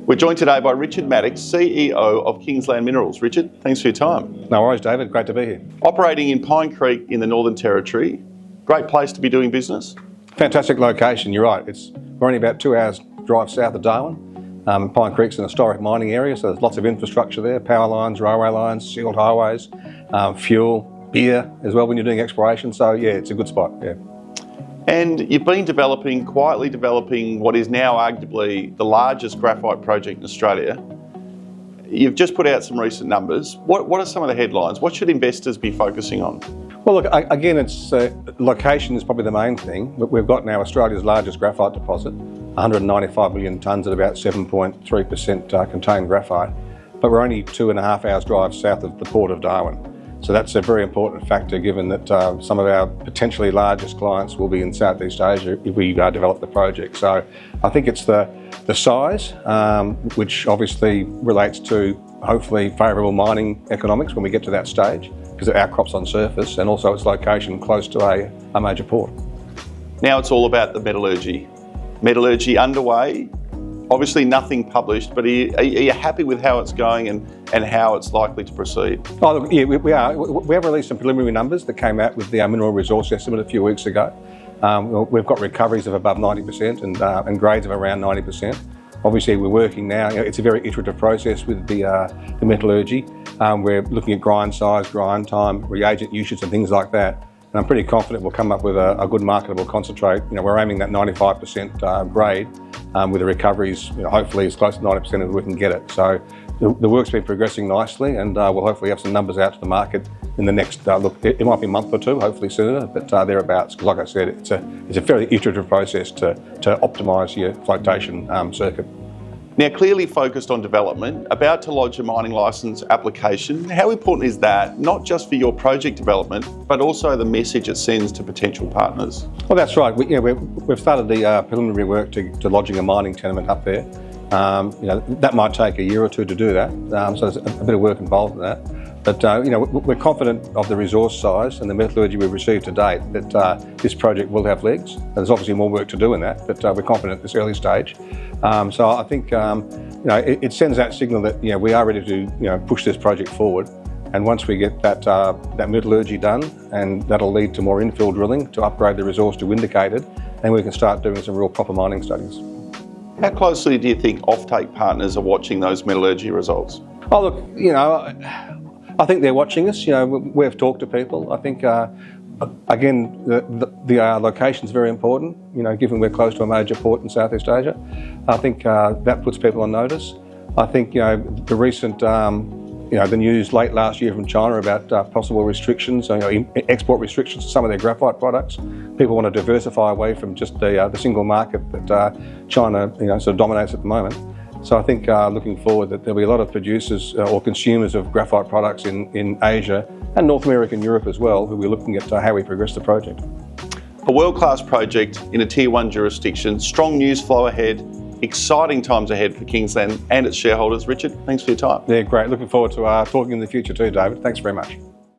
We're joined today by Richard Maddocks, CEO of Kingsland Minerals. Richard, thanks for your time. No worries, David. Great to be here. Operating in Pine Creek in the Northern Territory, great place to be doing business. Fantastic location, you're right. We're only about 2 hours drive south of Darwin. Pine Creek's an historic mining area, so there's lots of infrastructure there, power lines, railway lines, sealed highways, fuel, beer as well when you're doing exploration. So yeah, it's a good spot, yeah. And you've been quietly developing what is now arguably the largest graphite project in Australia. You've just put out some recent numbers. What are some of the headlines? What should investors be focusing on? Well, look, again, location is probably the main thing. We've got now Australia's largest graphite deposit, 195 million tonnes at about 7.3% contained graphite, but we're only 2.5 hours drive south of the port of Darwin. So that's a very important factor, given that some of our potentially largest clients will be in Southeast Asia if we develop the project. So I think it's the size, which obviously relates to hopefully favourable mining economics when we get to that stage, because of our crops on surface, and also its location close to a major port. Now it's all about the metallurgy. Metallurgy underway. Obviously nothing published, but are you happy with how it's going and how it's likely to proceed? Oh, look, yeah, we are. We have released some preliminary numbers that came out with the mineral resource estimate a few weeks ago. We've got recoveries of above 90% and grades of around 90%. Obviously, we're working now. It's a very iterative process with the metallurgy. We're looking at grind size, grind time, reagent usage and things like that. And I'm pretty confident we'll come up with a good marketable concentrate. We're aiming that 95% grade with the recoveries, hopefully as close to 90% as we can get it. So the work's been progressing nicely, and we'll hopefully have some numbers out to the market in the next, it might be a month or two, hopefully sooner, but thereabouts. Because like I said, it's a fairly iterative process to optimise your flotation circuit. Now, clearly focused on development, about to lodge a mining licence application. How important is that, not just for your project development, but also the message it sends to potential partners? Well, that's right. We've started the preliminary work to lodging a mining tenement up there. That might take a year or two to do that, so there's a bit of work involved in that. But we're confident of the resource size and the metallurgy we've received to date that this project will have legs. There's obviously more work to do in that, but we're confident at this early stage. So I think it sends that signal that we are ready to push this project forward. And once we get that metallurgy done, and that'll lead to more infill drilling to upgrade the resource to indicated, then we can start doing some real proper mining studies. How closely do you think offtake partners are watching those metallurgy results? Oh look, I think they're watching us. We've talked to people. I think, again, the location's very important. Given we're close to a major port in Southeast Asia, I think that puts people on notice. I think the recent, the news late last year from China about possible restrictions, export restrictions to some of their graphite products. People want to diversify away from just the single market that China, sort of dominates at the moment. So I think looking forward that there'll be a lot of producers or consumers of graphite products in Asia and North America and Europe as well, who will be looking at how we progress the project. A world-class project in a Tier 1 jurisdiction, strong news flow ahead, exciting times ahead for Kingsland and its shareholders. Richard, thanks for your time. Yeah, great. Looking forward to talking in the future too, David. Thanks very much.